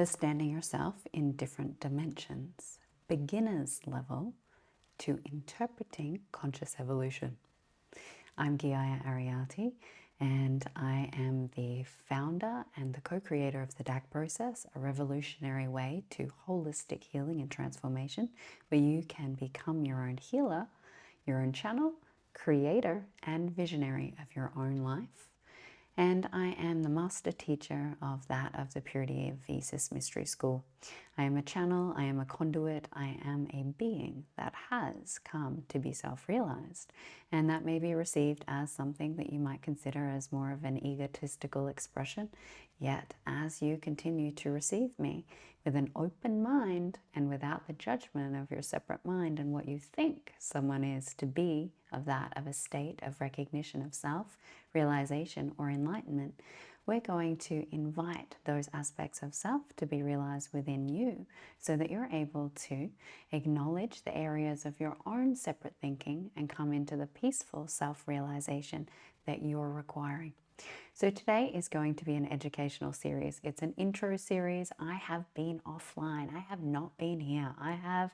understanding yourself in different dimensions, beginner's level to interpreting conscious evolution. I'm Geeia Ariati, and I am the founder and the co-creator of the DAC process, a revolutionary way to holistic healing and transformation, where you can become your own healer, your own channel, creator, and visionary of your own life. And I am the master teacher of that of the Purity of Isis Mystery School. I am a channel, I am a conduit, I am a being that has come to be self-realized. And that may be received as something that you might consider as more of an egotistical expression. Yet, as you continue to receive me with an open mind and without the judgment of your separate mind and what you think someone is to be of a state of recognition of self, realization, or enlightenment, we're going to invite those aspects of self to be realized within you so that you're able to acknowledge the areas of your own separate thinking and come into the peaceful self-realization that you're requiring. So today is going to be an educational series. It's an intro series. I have been offline. I have not been here. I have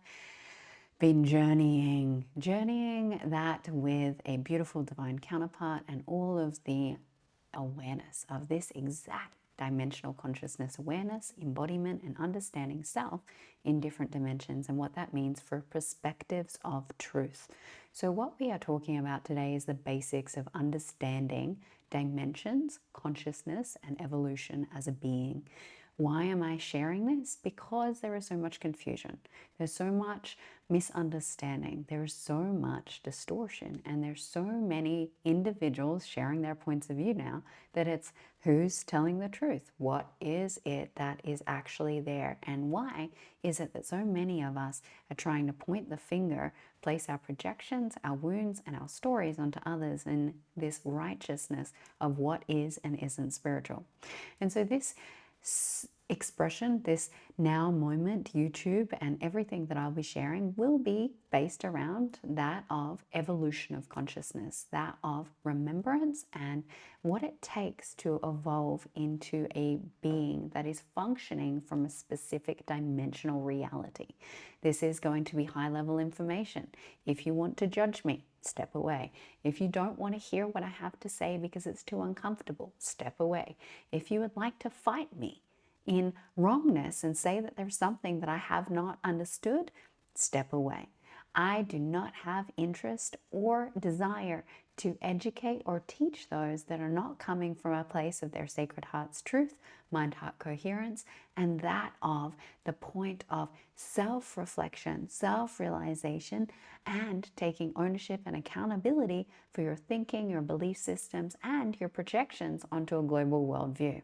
been journeying that with a beautiful divine counterpart and all of the awareness of this exact dimensional consciousness awareness, embodiment, and understanding self in different dimensions and what that means for perspectives of truth. So what we are talking about today is the basics of understanding dimensions, consciousness, and evolution as a being. Why am I sharing this? Because there is so much confusion. There's so much misunderstanding. There's so much distortion. And there's so many individuals sharing their points of view now that it's who's telling the truth? What is it that is actually there? And why is it that so many of us are trying to point the finger, place our projections, our wounds, and our stories onto others in this righteousness of what is and isn't spiritual? And so this expression, this now moment, YouTube, and everything that I'll be sharing will be based around that of evolution of consciousness, that of remembrance, and what it takes to evolve into a being that is functioning from a specific dimensional reality. This is going to be high-level information. If you want to judge me, step away. If you don't want to hear what I have to say because it's too uncomfortable, step away. If you would like to fight me in wrongness and say that there's something that I have not understood, step away. I do not have interest or desire to educate or teach those that are not coming from a place of their sacred heart's truth, mind-heart coherence, and that of the point of self-reflection, self-realization, and taking ownership and accountability for your thinking, your belief systems, and your projections onto a global worldview.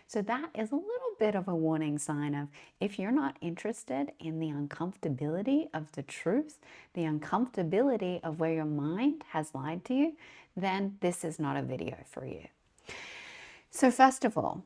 So that is a little bit of a warning sign of if you're not interested in the uncomfortability of the truth, the uncomfortability of where your mind has lied to you, then this is not a video for you. So first of all,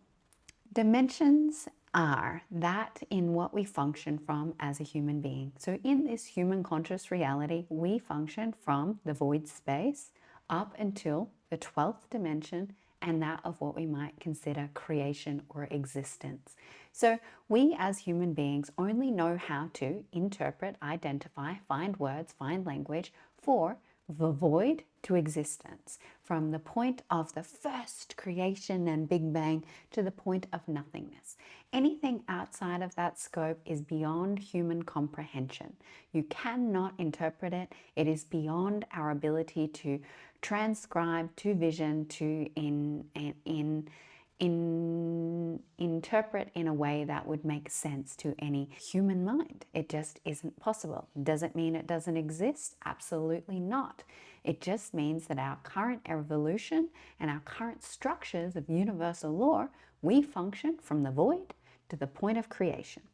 dimensions are that in what we function from as a human being. So in this human conscious reality, we function from the void space up until the 12th dimension, and that of what we might consider creation or existence. So we as human beings only know how to interpret, identify, find words, find language for the void to existence, from the point of the first creation and Big Bang to the point of nothingness. Anything outside of that scope is beyond human comprehension. You cannot interpret it. It is beyond our ability to transcribe, to vision, to interpret in a way that would make sense to any human mind. It just isn't possible. Does it mean it doesn't exist? Absolutely not. It just means that our current evolution and our current structures of universal law, we function from the void to the point of creation.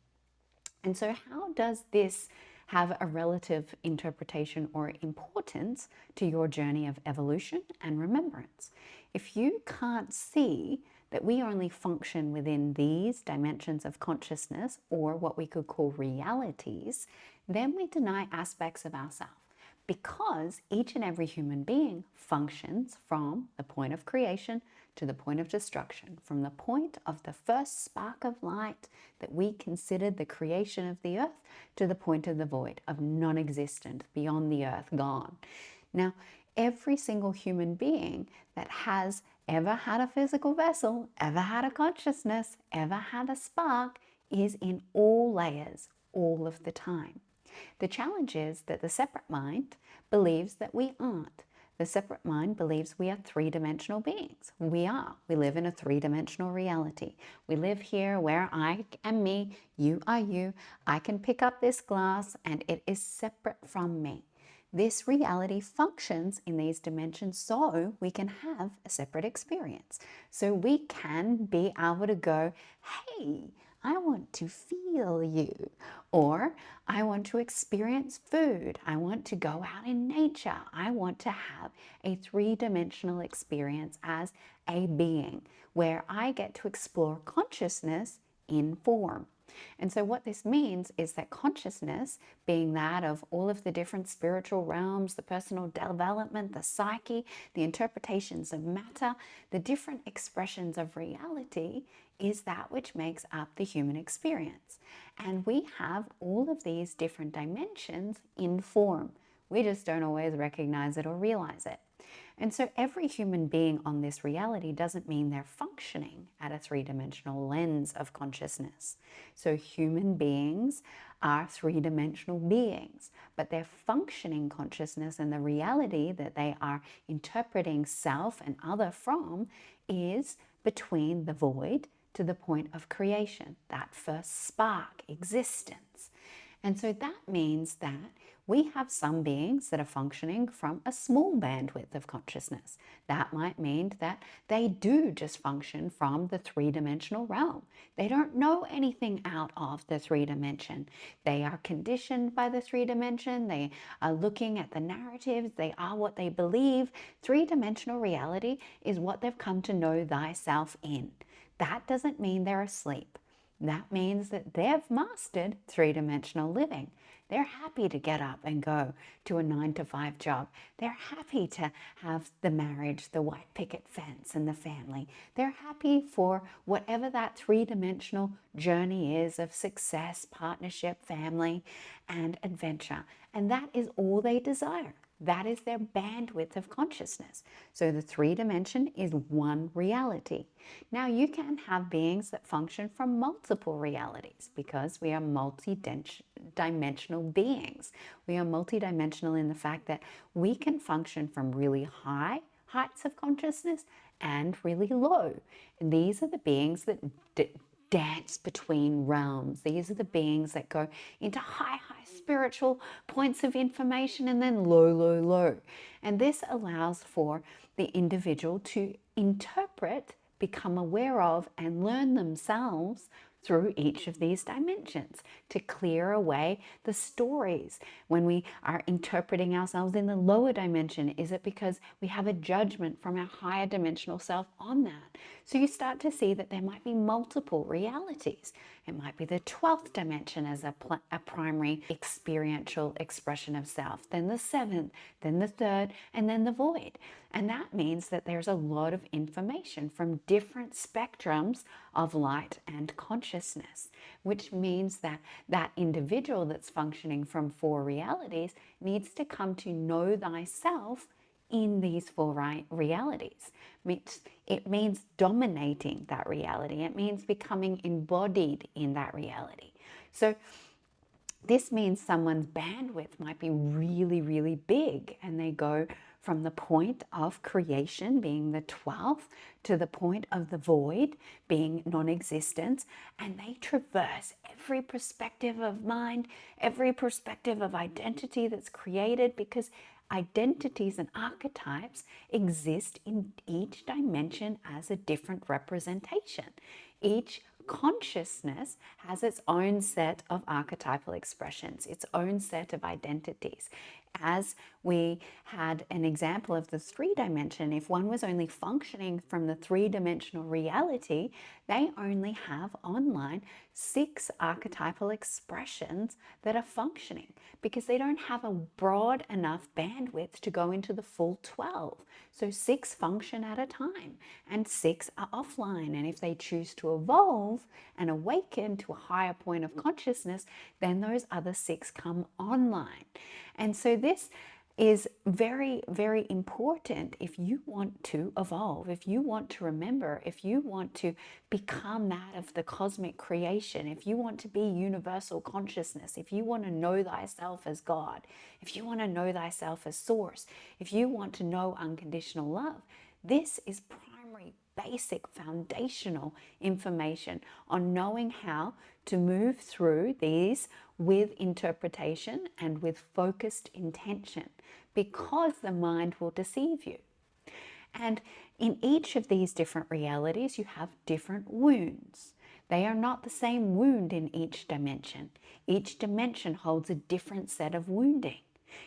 And so how does this have a relative interpretation or importance to your journey of evolution and remembrance? If you can't see that we only function within these dimensions of consciousness, or what we could call realities, then we deny aspects of ourselves, because each and every human being functions from the point of creation to the point of destruction, from the point of the first spark of light that we considered the creation of the earth to the point of the void, of non-existent, beyond the earth, gone. Now, every single human being that has ever had a physical vessel, ever had a consciousness, ever had a spark, is in all layers, all of the time. The challenge is that the separate mind believes that we aren't. The separate mind believes we are three-dimensional beings. We are. We live in a three-dimensional reality. We live here where I am me, you are you. I can pick up this glass and it is separate from me. This reality functions in these dimensions so we can have a separate experience. So we can be able to go, hey, I want to feel you, or I want to experience food. I want to go out in nature. I want to have a three-dimensional experience as a being where I get to explore consciousness in form. And so what this means is that consciousness, being that of all of the different spiritual realms, the personal development, the psyche, the interpretations of matter, the different expressions of reality, is that which makes up the human experience. And we have all of these different dimensions in form. We just don't always recognize it or realize it. And so every human being on this reality doesn't mean they're functioning at a three-dimensional lens of consciousness. So human beings are three-dimensional beings, but their functioning consciousness and the reality that they are interpreting self and other from is between the void to the point of creation, that first spark, existence. And so that means that we have some beings that are functioning from a small bandwidth of consciousness. That might mean that they do just function from the three-dimensional realm. They don't know anything out of the three-dimension. They are conditioned by the three-dimension. They are looking at the narratives. They are what they believe. Three-dimensional reality is what they've come to know thyself in. That doesn't mean they're asleep. That means that they've mastered three-dimensional living. They're happy to get up and go to a 9-to-5 job. They're happy to have the marriage, the white picket fence, and the family. They're happy for whatever that three-dimensional journey is of success, partnership, family, and adventure. And that is all they desire. That is their bandwidth of consciousness. So the three-dimension is one reality. Now you can have beings that function from multiple realities because we are multi-dimensional beings. We are multidimensional in the fact that we can function from really high heights of consciousness and really low. And these are the beings that dance between realms. These are the beings that go into high spiritual points of information and then low. And this allows for the individual to interpret, become aware of, and learn themselves through each of these dimensions to clear away the stories. When we are interpreting ourselves in the lower dimension, is it because we have a judgment from our higher dimensional self on that? So you start to see that there might be multiple realities. It might be the 12th dimension as a primary experiential expression of self, then the 7th, then the 3rd, and then the void. And that means that there's a lot of information from different spectrums of light and consciousness, which means that that individual that's functioning from 4 realities needs to come to know thyself in these 4 realities. It means dominating that reality. It means becoming embodied in that reality. So this means someone's bandwidth might be really big, and they go from the point of creation being the 12th to the point of the void being non-existence, and they traverse every perspective of mind, every perspective of identity that's created, because identities and archetypes exist in each dimension as a different representation. Each consciousness has its own set of archetypal expressions, its own set of identities. As we had an example of the 3-dimension, if one was only functioning from the 3-dimensional reality, they only have online 6 archetypal expressions that are functioning because they don't have a broad enough bandwidth to go into the full 12. So 6 function at a time and 6 are offline. And if they choose to evolve and awaken to a higher point of consciousness, then those other 6 come online. And so this is very, very important if you want to evolve, if you want to remember, if you want to become that of the cosmic creation, if you want to be universal consciousness, if you want to know thyself as God, if you want to know thyself as source, if you want to know unconditional love. This is primary, basic, foundational information on knowing how to move through these with interpretation and with focused intention, because the mind will deceive you. And in each of these different realities, you have different wounds. They are not the same wound in each dimension. Each dimension holds a different set of wounding.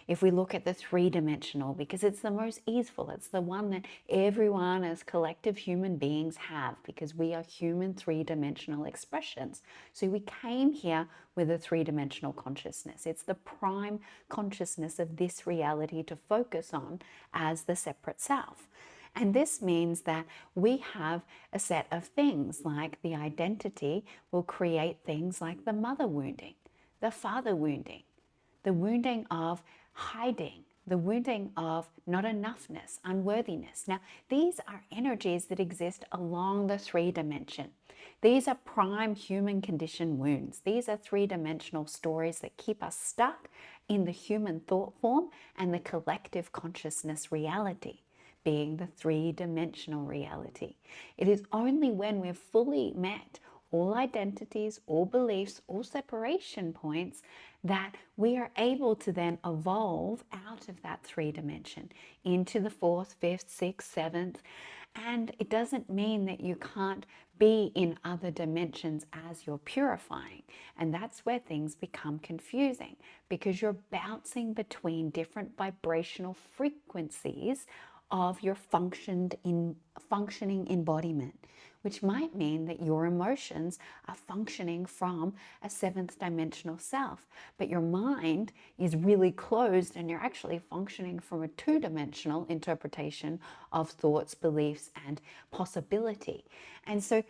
If we look at the 3-dimensional, because it's the most easeful, it's the one that everyone as collective human beings have, because we are human 3-dimensional expressions. So we came here with a 3-dimensional consciousness. It's the prime consciousness of this reality to focus on as the separate self. And this means that we have a set of things like the identity will create things like the mother wounding, the father wounding, the wounding of hiding, the wounding of not enoughness, unworthiness. Now, these are energies that exist along the 3-dimension. These are prime human condition wounds. These are 3-dimensional stories that keep us stuck in the human thought form and the collective consciousness reality, being the 3-dimensional reality. It is only when we've fully met all identities, all beliefs, all separation points, that we are able to then evolve out of that 3-dimension into the 4th, 5th, 6th, 7th. And it doesn't mean that you can't be in other dimensions as you're purifying. And that's where things become confusing, because you're bouncing between different vibrational frequencies of your functioning embodiment, which might mean that your emotions are functioning from a 7th dimensional self, but your mind is really closed and you're actually functioning from a 2-dimensional interpretation of thoughts, beliefs, and possibility. And so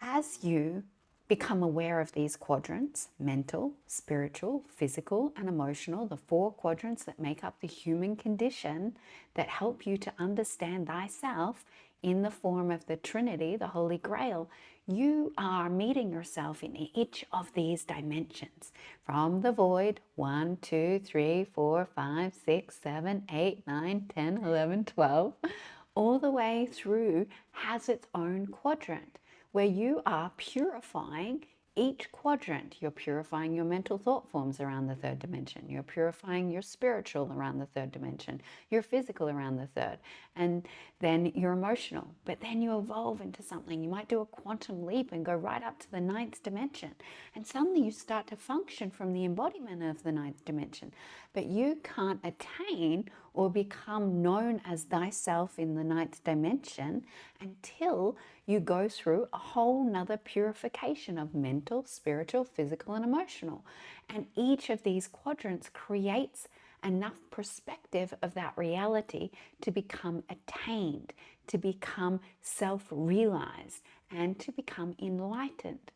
as you become aware of these quadrants, mental, spiritual, physical, and emotional, the 4 quadrants that make up the human condition that help you to understand thyself in the form of the Trinity, the Holy Grail, you are meeting yourself in each of these dimensions. From the void, 1, 2, 3, 4, 5, 6, 7, 8, 9, 10, 11, 12, all the way through has its own quadrant, where you are purifying each quadrant. You're purifying your mental thought forms around the 3rd dimension. You're purifying your spiritual around the 3rd dimension, your physical around the 3rd, and then your emotional. But then you evolve into something. You might do a quantum leap and go right up to the 9th dimension. And suddenly you start to function from the embodiment of the 9th dimension. But you can't attain or become known as thyself in the 9th dimension until you go through a whole nother purification of mental, spiritual, physical, and emotional. And each of these quadrants creates enough perspective of that reality to become attained, to become self-realized, and to become enlightened.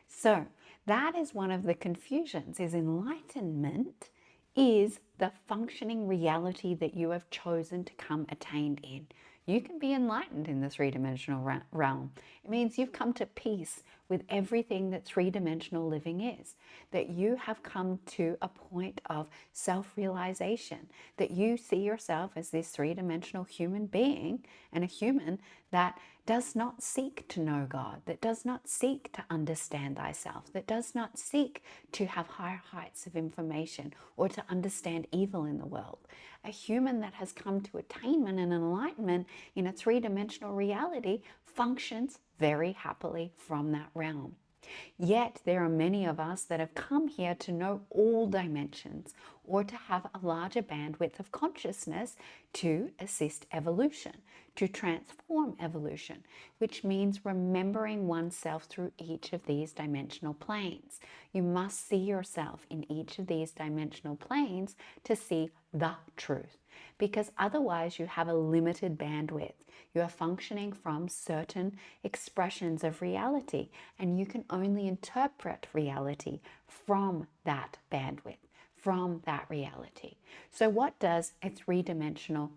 So that is one of the confusions, is enlightenment is the functioning reality that you have chosen to come attained in. You can be enlightened in the 3-dimensional realm. It means you've come to peace with everything that 3-dimensional living is, that you have come to a point of self-realization, that you see yourself as this 3-dimensional human being, and a human that does not seek to know God, that does not seek to understand thyself, that does not seek to have higher heights of information or to understand evil in the world. A human that has come to attainment and enlightenment in a 3-dimensional reality functions very happily from that realm. Yet there are many of us that have come here to know all dimensions or to have a larger bandwidth of consciousness to assist evolution, to transform evolution, which means remembering oneself through each of these dimensional planes. You must see yourself in each of these dimensional planes to see the truth, because otherwise you have a limited bandwidth. You are functioning from certain expressions of reality, and you can only interpret reality from that bandwidth, from that reality. So what does a three-dimensional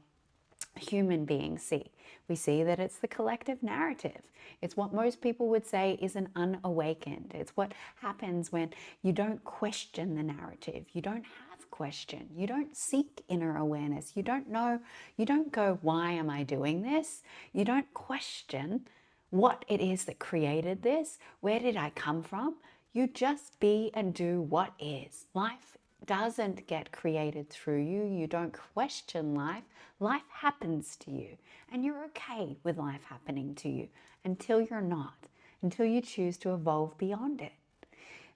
human being see? We see that it's the collective narrative. It's what most people would say is an unawakened. It's what happens when you don't question the narrative. You don't have question. You don't seek inner awareness. You don't know, you don't go, why am I doing this? You don't question what it is that created this. Where did I come from? You just be and do what is. Life doesn't get created through you. You don't question life. Life happens to you, and you're okay with life happening to you until you're not, until you choose to evolve beyond it.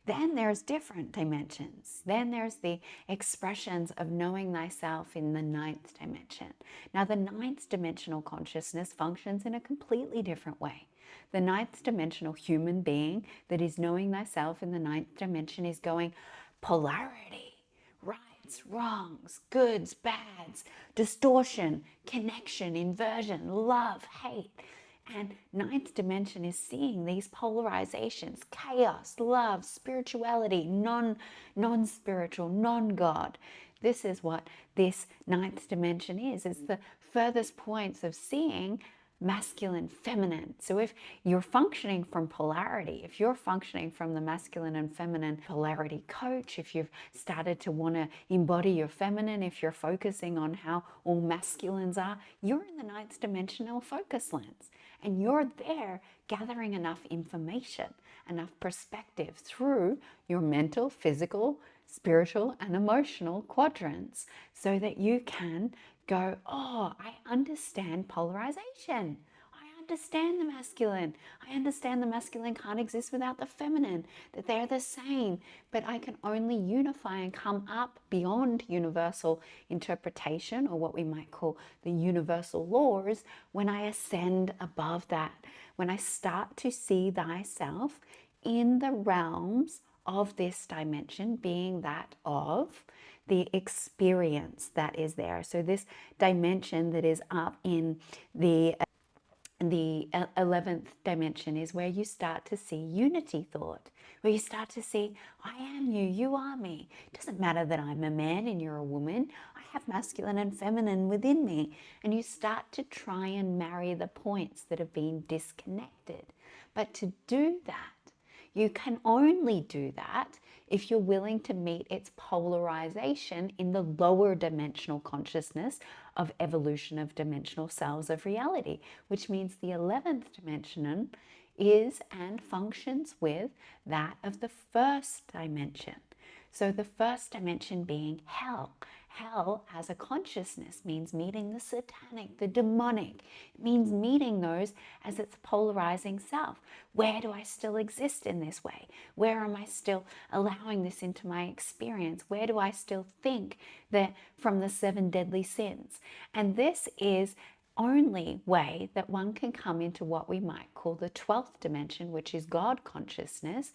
Then there's different dimensions. Then there's the expressions of knowing thyself in the ninth dimension. Now, the ninth dimensional consciousness functions in a completely different way. The ninth dimensional human being that is knowing thyself in the ninth dimension is going polarity, rights, wrongs, goods, bads, distortion, connection, inversion, love, hate. And ninth dimension is seeing these polarizations, chaos, love, spirituality, non-spiritual, non-God. This is what this ninth dimension is. It's the furthest points of seeing masculine, feminine. So if you're functioning from polarity, if you're functioning from the masculine and feminine polarity coach, if you've started to want to embody your feminine, if you're focusing on how all masculines are, you're in the ninth dimensional focus lens. And you're there gathering enough information, enough perspective through your mental, physical, spiritual, and emotional quadrants so that you can go, oh, I understand polarization. I understand the masculine. I understand the masculine can't exist without the feminine, that they're the same, but I can only unify and come up beyond universal interpretation, or what we might call the universal laws, when I ascend above that, when I start to see thyself in the realms of this dimension, being that of the experience that is there. So this dimension that is up in the 11th dimension is where you start to see unity thought, where you start to see, I am you, you are me. It doesn't matter that I'm a man and you're a woman. I have masculine and feminine within me. And you start to try and marry the points that have been disconnected. But to do that, you can only do that if you're willing to meet its polarization in the lower dimensional consciousness of evolution of dimensional cells of reality, which means the 11th dimension is and functions with that of the first dimension. So the first dimension being hell. Hell as a consciousness means meeting the satanic, the demonic. It means meeting those as its polarizing self. Where do I still exist in this way? Where am I still allowing this into my experience? Where do I still think that from the 7 deadly sins? And this is only way that one can come into what we might call the 12th dimension, which is God consciousness,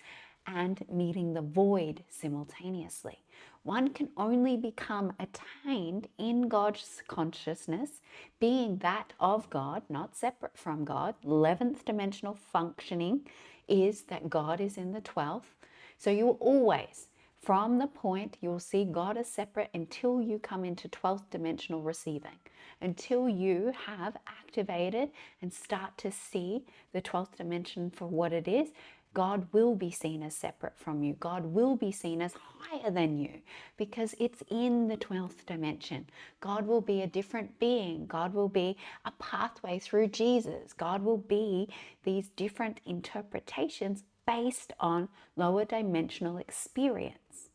and meeting the void simultaneously. One can only become attained in God's consciousness, being that of God, not separate from God. 11th dimensional functioning is that God is in the 12th. So you always, from the point, you'll see God as separate until you come into 12th dimensional receiving, until you have activated and start to see the 12th dimension for what it is. God will be seen as separate from you. God will be seen as higher than you because it's in the 12th dimension. God will be a different being. God will be a pathway through Jesus. God will be these different interpretations based on lower dimensional experience.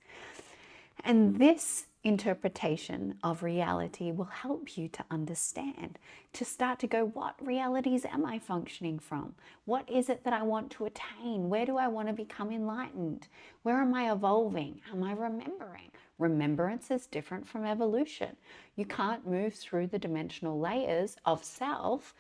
And this interpretation of reality will help you to understand, to start to go, what realities am I functioning from? What is it that I want to attain? Where do I want to become enlightened? Where am I evolving? Am I remembering? Remembrance is different from evolution. You can't move through the dimensional layers of self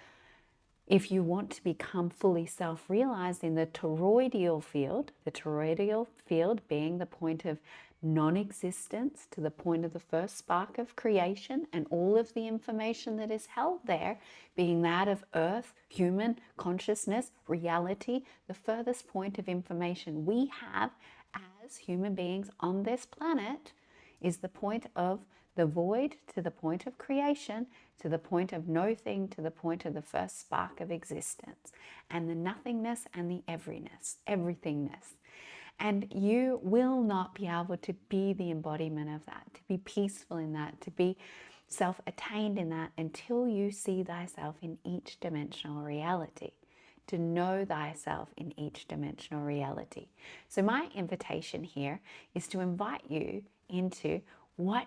if you want to become fully self-realized in the toroidal field being the point of non-existence to the point of the first spark of creation, and all of the information that is held there being that of earth, human consciousness, reality, the furthest point of information we have as human beings on this planet is the point of the void to the point of creation, to the point of no thing, to the point of the first spark of existence, and the nothingness and the everythingness. And you will not be able to be the embodiment of that, to be peaceful in that, to be self-attained in that, until you see thyself in each dimensional reality, to know thyself in each dimensional reality. So my invitation here is to invite you into what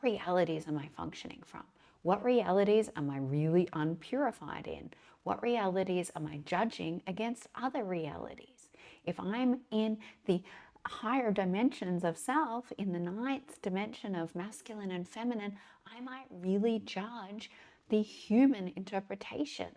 realities am I functioning from? What realities am I really unpurified in? What realities am I judging against other realities? If I'm in the higher dimensions of self, in the ninth dimension of masculine and feminine, I might really judge the human interpretation.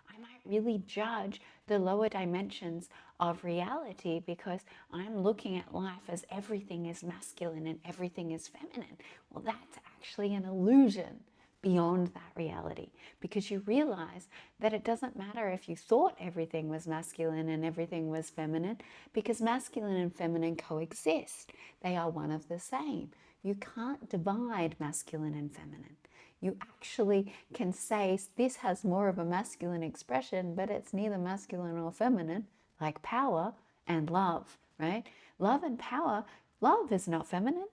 I might really judge the lower dimensions of reality because I'm looking at life as everything is masculine and everything is feminine. Well, that's actually an illusion beyond that reality, because you realize that it doesn't matter if you thought everything was masculine and everything was feminine, because masculine and feminine coexist. They are one of the same. You can't divide masculine and feminine. You actually can say this has more of a masculine expression, but it's neither masculine or feminine, like power and love, right? Love and power. Love is not feminine.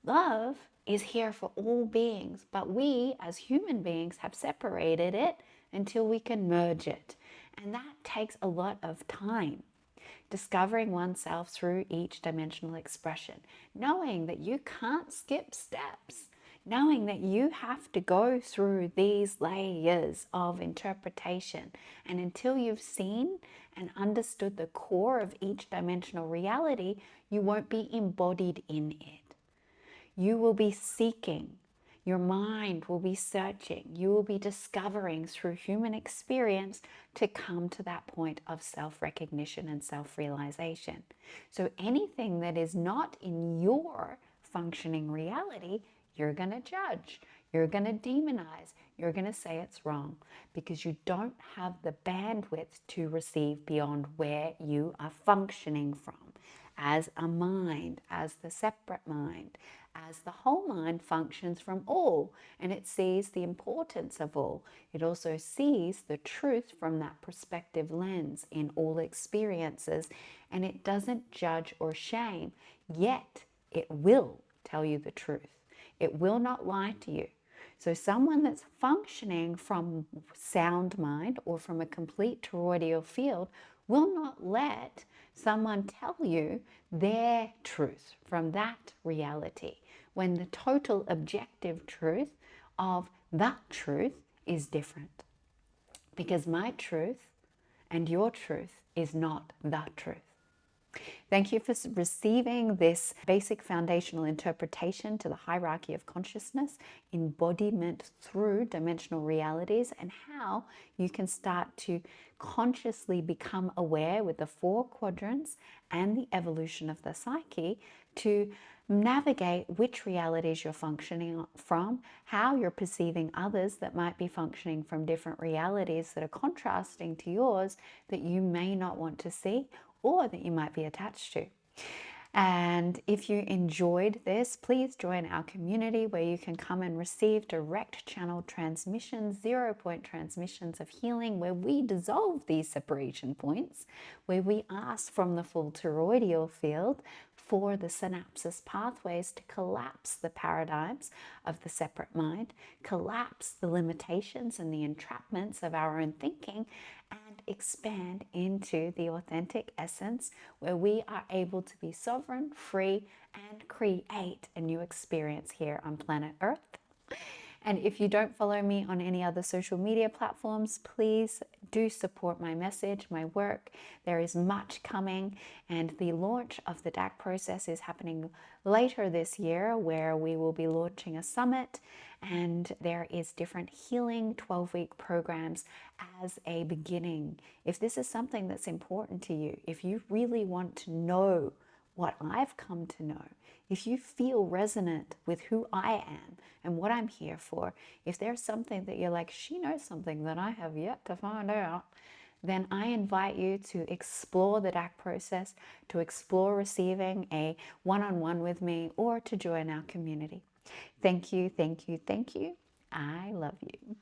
Love is here for all beings, but we as human beings have separated it until we can merge it. And that takes a lot of time. Discovering oneself through each dimensional expression, knowing that you can't skip steps, knowing that you have to go through these layers of interpretation. And until you've seen and understood the core of each dimensional reality, you won't be embodied in it. You will be seeking. Your mind will be searching. You will be discovering through human experience to come to that point of self-recognition and self-realization. So anything that is not in your functioning reality, you're going to judge. You're going to demonize. You're going to say it's wrong, because you don't have the bandwidth to receive beyond where you are functioning from. As a mind, as the separate mind, as the whole mind functions from all, and it sees the importance of all. It also sees the truth from that perspective lens in all experiences, and it doesn't judge or shame, yet it will tell you the truth. It will not lie to you. So someone that's functioning from sound mind or from a complete toroidal field will not let someone tell you their truth from that reality, when the total objective truth of that truth is different. Because my truth and your truth is not that truth. Thank you for receiving this basic foundational interpretation to the hierarchy of consciousness, embodiment through dimensional realities, and how you can start to consciously become aware with the 4 quadrants and the evolution of the psyche to navigate which realities you're functioning from, how you're perceiving others that might be functioning from different realities that are contrasting to yours that you may not want to see, or that you might be attached to. And if you enjoyed this, please join our community where you can come and receive direct channel transmissions, 0-point transmissions of healing, where we dissolve these separation points, where we ask from the full toroidal field for the synapses pathways to collapse the paradigms of the separate mind, collapse the limitations and the entrapments of our own thinking, and expand into the authentic essence where we are able to be sovereign, free, and create a new experience here on planet Earth. And if you don't follow me on any other social media platforms, please do support my message, my work. There is much coming, and the launch of the DAC process is happening later this year, where we will be launching a summit, and there is different healing 12-week programs as a beginning. If this is something that's important to you, if you really want to know what I've come to know, if you feel resonant with who I am and what I'm here for, if there's something that you're like, she knows something that I have yet to find out, then I invite you to explore the DAC process, to explore receiving a one-on-one with me, or to join our community. Thank you, thank you, thank you. I love you.